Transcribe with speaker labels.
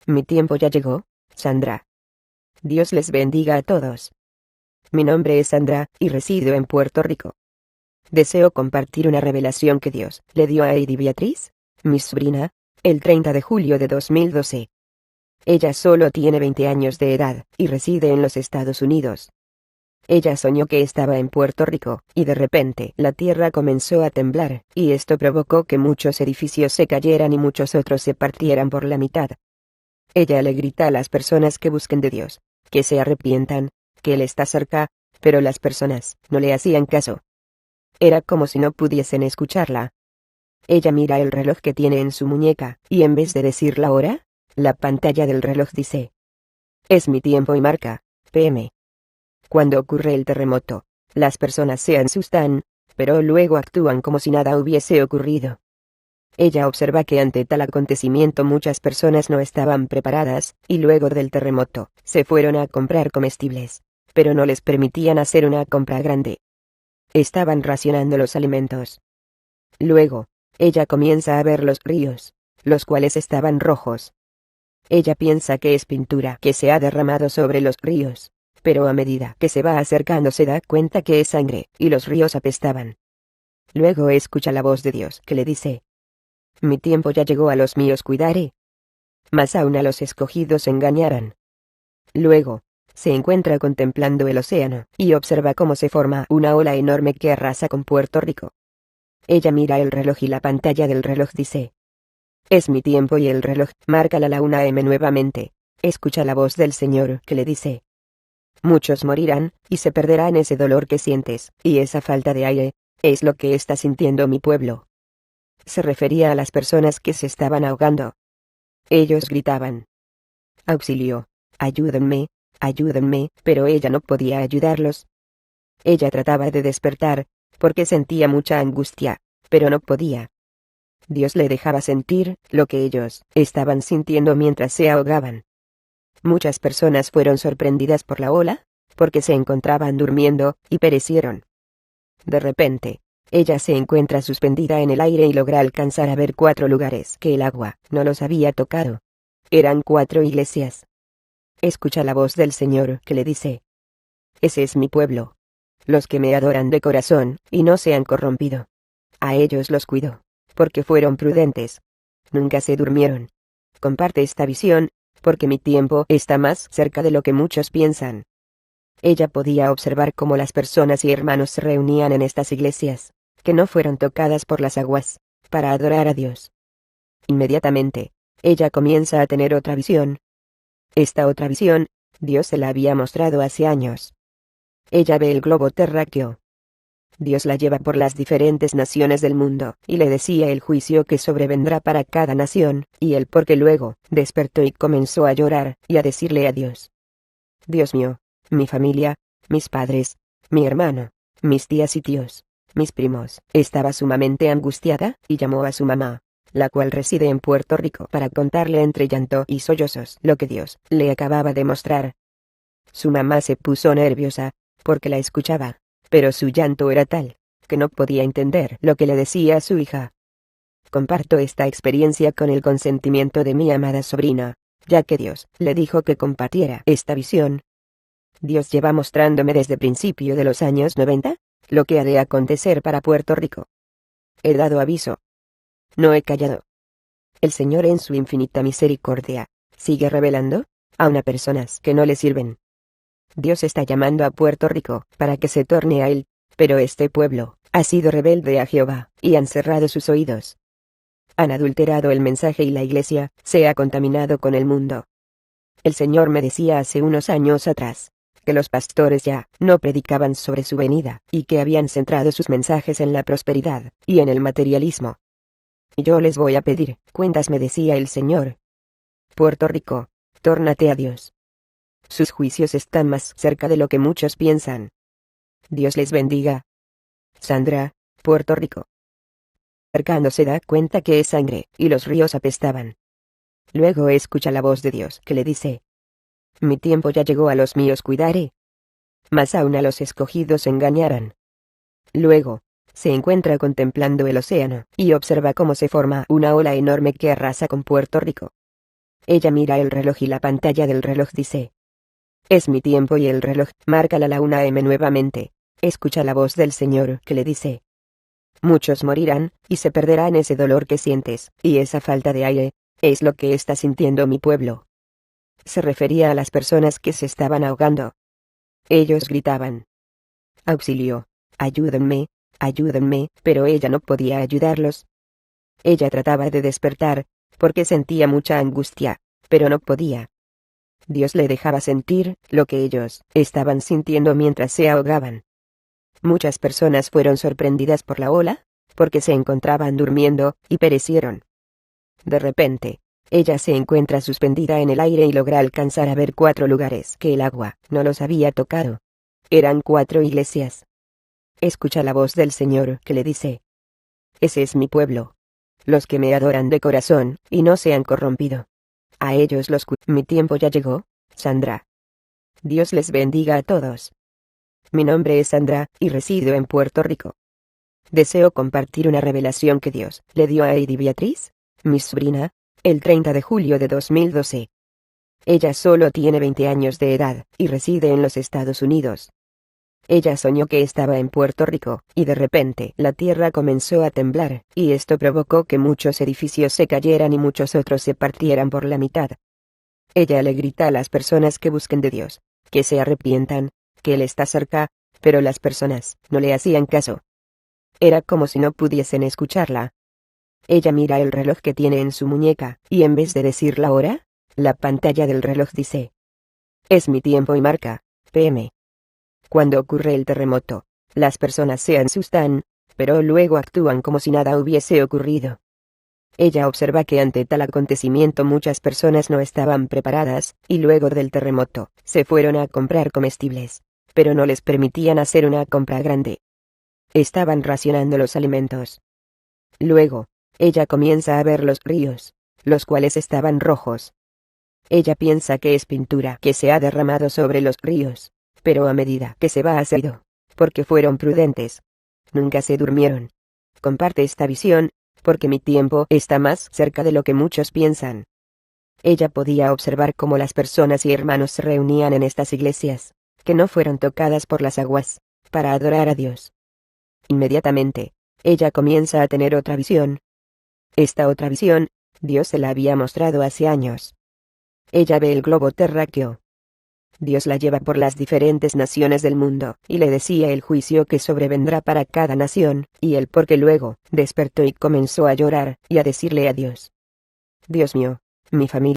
Speaker 1: Mi tiempo ya llegó, Sandra. Dios les bendiga a todos. Mi nombre es Sandra, y resido en Puerto Rico. Deseo compartir una revelación que Dios le dio a Eddie Beatriz, mi sobrina, el 30 de julio de 2012. Ella solo tiene 20 años de edad, y reside en los Estados Unidos. Ella soñó que estaba en Puerto Rico, y de repente la tierra comenzó a temblar, y esto provocó que muchos edificios se cayeran y muchos otros se partieran por la mitad. Ella le grita a las personas que busquen de Dios, que se arrepientan, que Él está cerca, pero las personas no le hacían caso. Era como si no pudiesen escucharla. Ella mira el reloj que tiene en su muñeca, y en vez de decir la hora, la pantalla del reloj dice: es mi tiempo y marca PM. Cuando ocurre el terremoto, las personas se asustan, pero luego actúan como si nada hubiese ocurrido. Ella observa que ante tal acontecimiento muchas personas no estaban preparadas, y luego del terremoto, se fueron a comprar comestibles, pero no les permitían hacer una compra grande. Estaban racionando los alimentos. Luego, ella comienza a ver los ríos, los cuales estaban rojos. Ella piensa que es pintura que se ha derramado sobre los ríos, pero a medida que se va acercando se da cuenta que es sangre, y los ríos apestaban. Luego escucha la voz de Dios que le dice: mi tiempo ya llegó, a los míos cuidaré. Mas aún a los escogidos engañarán. Luego, se encuentra contemplando el océano, y observa cómo se forma una ola enorme que arrasa con Puerto Rico. Ella mira el reloj y la pantalla del reloj dice: es mi tiempo, y el reloj marca la 1 AM nuevamente. Escucha la voz del Señor que le dice: muchos morirán, y se perderán ese dolor que sientes, y esa falta de aire, es lo que está sintiendo mi pueblo. Se refería a las personas que se estaban ahogando. Ellos gritaban: auxilio, ayúdenme, ayúdenme, pero ella no podía ayudarlos. Ella trataba de despertar, porque sentía mucha angustia, pero no podía. Dios le dejaba sentir lo que ellos estaban sintiendo mientras se ahogaban. Muchas personas fueron sorprendidas por la ola, porque se encontraban durmiendo, y perecieron. De repente, ella se encuentra suspendida en el aire y logra alcanzar a ver 4 lugares que el agua no los había tocado. Eran 4 iglesias. Escucha la voz del Señor que le dice: ese es mi pueblo. Los que me adoran de corazón, y no se han corrompido. A ellos los cuido, porque fueron prudentes. Nunca se durmieron. Comparte esta visión, porque mi tiempo está más cerca de lo que muchos piensan. Ella podía observar cómo las personas y hermanos se reunían en estas iglesias, que no fueron tocadas por las aguas, para adorar a Dios. Inmediatamente, ella comienza a tener otra visión. Esta otra visión, Dios se la había mostrado hace años. Ella ve el globo terráqueo. Dios la lleva por las diferentes naciones del mundo, y le decía el juicio que sobrevendrá para cada nación, y el por qué. Luego, despertó y comenzó a llorar, y a decirle a Dios: Dios mío, mi familia, mis padres, mi hermano, mis tías y tíos, mis primos. Estaba sumamente angustiada, y llamó a su mamá, la cual reside en Puerto Rico, para contarle entre llanto y sollozos lo que Dios le acababa de mostrar. Su mamá se puso nerviosa, porque la escuchaba, pero su llanto era tal, que no podía entender lo que le decía a su hija. Comparto esta experiencia con el consentimiento de mi amada sobrina, ya que Dios le dijo que compartiera esta visión. Dios lleva mostrándome desde principio de los años 90, lo que ha de acontecer para Puerto Rico. He dado aviso. No he callado. El Señor, en su infinita misericordia, sigue revelando, aun a personas que no le sirven. Dios está llamando a Puerto Rico para que se torne a Él, pero este pueblo ha sido rebelde a Jehová, y han cerrado sus oídos. Han adulterado el mensaje y la iglesia se ha contaminado con el mundo. El Señor me decía hace unos años atrás, que los pastores ya no predicaban sobre su venida, y que habían centrado sus mensajes en la prosperidad, y en el materialismo. Y yo les voy a pedir cuentas, me decía el Señor. Puerto Rico, tórnate a Dios. Sus juicios están más cerca de lo que muchos piensan. Dios les bendiga. Sandra, Puerto Rico. Cercano se da cuenta que es sangre, y los ríos apestaban. Luego escucha la voz de Dios que le dice: mi tiempo ya llegó, a los míos cuidaré. Mas aún a los escogidos engañarán. Luego, se encuentra contemplando el océano, y observa cómo se forma una ola enorme que arrasa con Puerto Rico. Ella mira el reloj y la pantalla del reloj dice: es mi tiempo, y el reloj marca la 1 AM nuevamente. Escucha la voz del Señor que le dice: muchos morirán, y se perderán ese dolor que sientes, y esa falta de aire, es lo que está sintiendo mi pueblo. Se refería a las personas que se estaban ahogando. Ellos gritaban: auxilio, ayúdenme, ayúdenme, pero ella no podía ayudarlos. Ella trataba de despertar, porque sentía mucha angustia, pero no podía. Dios le dejaba sentir lo que ellos estaban sintiendo mientras se ahogaban. Muchas personas fueron sorprendidas por la ola, porque se encontraban durmiendo, y perecieron. De repente, ella se encuentra suspendida en el aire y logra alcanzar a ver 4 lugares que el agua no los había tocado. Eran 4 iglesias. Escucha la voz del Señor que le dice: ese es mi pueblo. Los que me adoran de corazón, y no se han corrompido. A ellos mi tiempo ya llegó, Sandra. Dios les bendiga a todos. Mi nombre es Sandra, y resido en Puerto Rico. Deseo compartir una revelación que Dios le dio a Heidi Beatriz, mi sobrina, el 30 de julio de 2012. Ella solo tiene 20 años de edad, y reside en los Estados Unidos. Ella soñó que estaba en Puerto Rico, y de repente la tierra comenzó a temblar, y esto provocó que muchos edificios se cayeran y muchos otros se partieran por la mitad. Ella le grita a las personas que busquen de Dios, que se arrepientan, que Él está cerca, pero las personas no le hacían caso. Era como si no pudiesen escucharla. Ella mira el reloj que tiene en su muñeca, y en vez de decir la hora, la pantalla del reloj dice: es mi tiempo, y marca PM. Cuando ocurre el terremoto, las personas se asustan, pero luego actúan como si nada hubiese ocurrido. Ella observa que ante tal acontecimiento muchas personas no estaban preparadas, y luego del terremoto, se fueron a comprar comestibles, pero no les permitían hacer una compra grande. Estaban racionando los alimentos. Luego, ella comienza a ver los ríos, los cuales estaban rojos. Ella piensa que es pintura que se ha derramado sobre los ríos, pero a medida que se va haciendo, porque fueron prudentes, nunca se durmieron. Comparte esta visión, porque mi tiempo está más cerca de lo que muchos piensan. Ella podía observar cómo las personas y hermanos se reunían en estas iglesias, que no fueron tocadas por las aguas, para adorar a Dios. Inmediatamente, ella comienza a tener otra visión. Esta otra visión, Dios se la había mostrado hace años. Ella ve el globo terráqueo. Dios la lleva por las diferentes naciones del mundo, y le decía el juicio que sobrevendrá para cada nación, y él porque luego despertó y comenzó a llorar, y a decirle a Dios: Dios mío, mi familia